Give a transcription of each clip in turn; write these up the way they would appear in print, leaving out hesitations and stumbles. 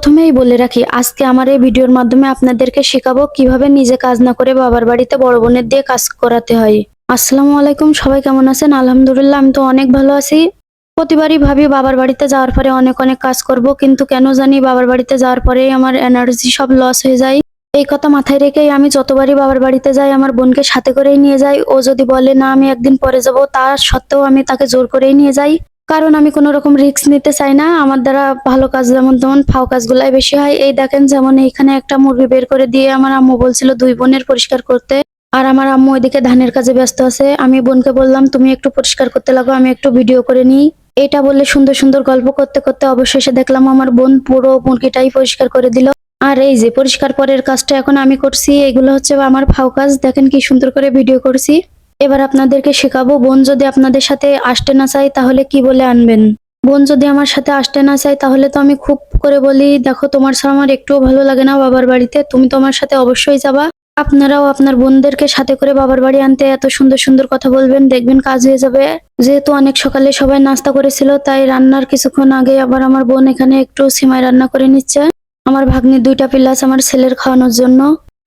প্রথমেই বলে রাখি, আজকে আমার এই ভিডিওর মাধ্যমে আপনাদেরকে শেখাবো কিভাবে নিজে কাজ না করে বাবার বাড়িতে বড় বোনের দিয়ে কাজ করাতে হয়। আসসালামু আলাইকুম, সবাই কেমন আছেন? আলহামদুলিল্লাহ, আমি তো অনেক ভালো আছি। প্রতিবারই ভাবি বাবার বাড়িতে যাওয়ার পরে অনেক অনেক কাজ করব, কিন্তু কেন জানি বাবার বাড়িতে যাওয়ার পরেই আমার এনার্জি সব লস হয়ে যায়। এই কথা মাথায় রেখেই আমি যতবারই বাবার বাড়িতে যাই আমার বোনকে সাথে করেই নিয়ে যাই। ও যদি বলে না আমি একদিন পরে যাব, তা সত্ত্বেও আমি তাকে জোর করেই নিয়ে যাই, কারণ আমি কোনো রকম রিস্ক নিতে চাই না। আমার দ্বারা ভালো কাজ যেমন তেমন ফাও কাজগুলাই বেশি হয়। এই দেখেন, যেমন এইখানে একটা মুরগি বের করে দিয়ে আমার আম্মু বলছিল দুই বোনের পরিষ্কার করতে, আর আমার আম্মু ওইদিকে ধানের কাজে ব্যস্ত আছে। আমি বোনকে বললাম তুমি একটু পরিষ্কার করতে লাগো, আমি একটু ভিডিও করে নিই। এটা বললে সুন্দর সুন্দর গল্প করতে করতে অবশেষে দেখলাম আমার বোন পুরো মুরগিটাই পরিষ্কার করে দিল। আর এই যে পরিষ্কার পরের কাজটা এখন আমি করছি, এগুলো হচ্ছে আমার ফাও কাজ। দেখেন কি সুন্দর করে ভিডিও করছি। এবার আপনাদেরকে শেখাবো, বোন যদি আপনাদের সাথে আসতে না চায় তাহলে কি বলে আনবেন। বোন যদি আমার সাথে আসতে না চায় তাহলে তো আমি খুব করে বলি, দেখো তোমার ছাড়া আমার একটুও ভালো লাগে না বাবার বাড়িতে, তুমি তো আমার সাথে অবশ্যই যাবা। আপনারাও আপনার বোনদেরকে সাথে করে বাবার বাড়ি আনতে এত সুন্দর সুন্দর কথা বলবেন, দেখবেন কাজ হয়ে যাবে। যেহেতু অনেক সকালে সবাই নাস্তা করেছিল, তাই রান্নার কিছুক্ষণ আগে আবার আমার বোন এখানে একটু সিমাই রান্না করে নিচ্ছে। আমার ভাগ্নির দুইটা পিলাস আমার ছেলের খাওয়ানোর জন্য।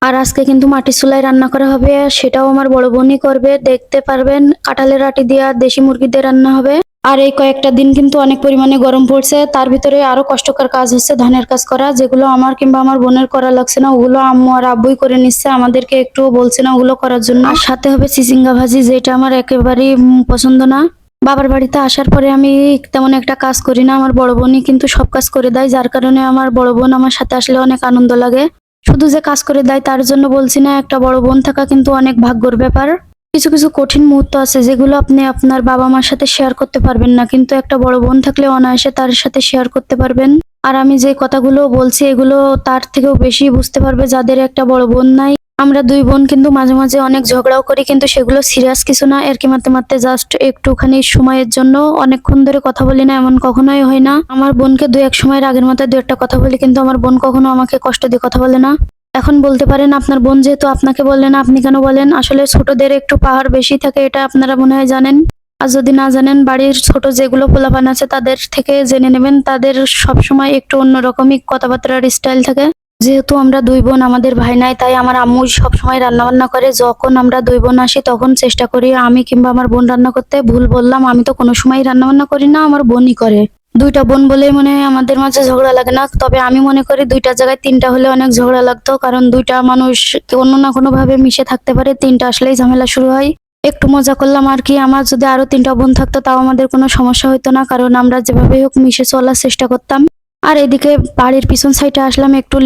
আর আজকে কিন্তু মাটির চুলায় রান্না করা হবে, সেটাও আমার বড় বোনই করবে, দেখতে পারবেন। কাঁঠালের আটি দিয়ে আর দেশি মুরগি দিয়ে রান্না হবে। আর এই কয়েকটা দিন কিন্তু অনেক পরিমাণে গরম পড়ছে, তার ভিতরে আরো কষ্টকর কাজ হচ্ছে ধানের কাজ করা, যেগুলো আমার কিংবা আমার বোনের করা লাগছে না, ওগুলো আম্মু আর আব্বুই করে নিচ্ছে, আমাদেরকে একটুও বলছে না ওগুলো করার জন্য। আর সাথে হবে চিচিঙ্গা ভাজি, যেটা আমার একেবারেই পছন্দ না। বাবার বাড়িতে আসার পরে আমি তেমন একটা কাজ করি না, আমার বড় বোনই কিন্তু সব কাজ করে দেয়, যার কারণে আমার বড় বোন আমার সাথে আসলে অনেক আনন্দ লাগে। শুধু যে কাজ করে দেয় তার জন্য বলছি না, একটা বড় বোন থাকা কিন্তু অনেক ভাগ্যর ব্যাপার। কিছু কিছু কঠিন মুহূর্ত আছে যেগুলো আপনি আপনার বাবা মার সাথে শেয়ার করতে পারবেন না, কিন্তু একটা বড় বোন থাকলে অনায়াসে তার সাথে শেয়ার করতে পারবেন। আর আমি যে কথাগুলো বলছি এগুলো তার থেকেও বেশি বুঝতে পারবে যাদের একটা বড় বোন নাই। আমরা দুই বোন কিন্তু মাঝে মাঝে অনেক ঝগড়াও করি, কিন্তু সেগুলো সিরিয়াস কিছু না, এর কি মারতে মারতে জাস্ট একটুখানি সময়ের জন্য। অনেকক্ষণ ধরে কথা বলি না এমন কখনোই হয় না। আমার বোনকে দুই এক সময়ের আগের মতো দু একটা কথা বলি, কিন্তু আমার বোন কখনো আমাকে কষ্ট দিয়ে কথা বলে না। এখন বলতে পারেন আপনার বোন যেহেতু আপনাকে বললেন আপনি কেন বলেন, আসলে ছোটদের একটু পাওয়ার বেশি থাকে, এটা আপনারা মনে হয় জানেন। আর যদি না জানেন, বাড়ির ছোট যেগুলো পোলাপান আছে তাদের থেকে জেনে নেবেন, তাদের সবসময় একটু অন্যরকমই কথাবার্তার স্টাইল থাকে। যেহেতু আমরা দুই বোন, আমাদের ভাই নাই, তাই আমার আম্মু সবসময় রান্না বান্না করে। যখন আমরা দুই বোন আসি তখন চেষ্টা করি আমি কিংবা আমার বোন রান্না করতে। ভুল বললাম, আমি তো কোনো সময় রান্না বান্না করি না, আমার বোনই করে। দুইটা বোন বলে মনে হয় আমাদের মাঝে ঝগড়া লাগে না, তবে আমি মনে করি দুইটা জায়গায় তিনটা হলে অনেক ঝগড়া লাগতো, কারণ দুইটা মানুষ কোনো না কোনো ভাবে মিশে থাকতে পারে, তিনটা আসলেই ঝামেলা শুরু হয়। একটু মজা করলাম আর কি। আমার যদি আরো তিনটা বোন থাকতো তাও আমাদের কোনো সমস্যা হতো না, কারণ আমরা যেভাবে হোক মিশে চলার চেষ্টা করতাম। আর এদিকে বাড়ির পিছন সাইডে আসলাম একটু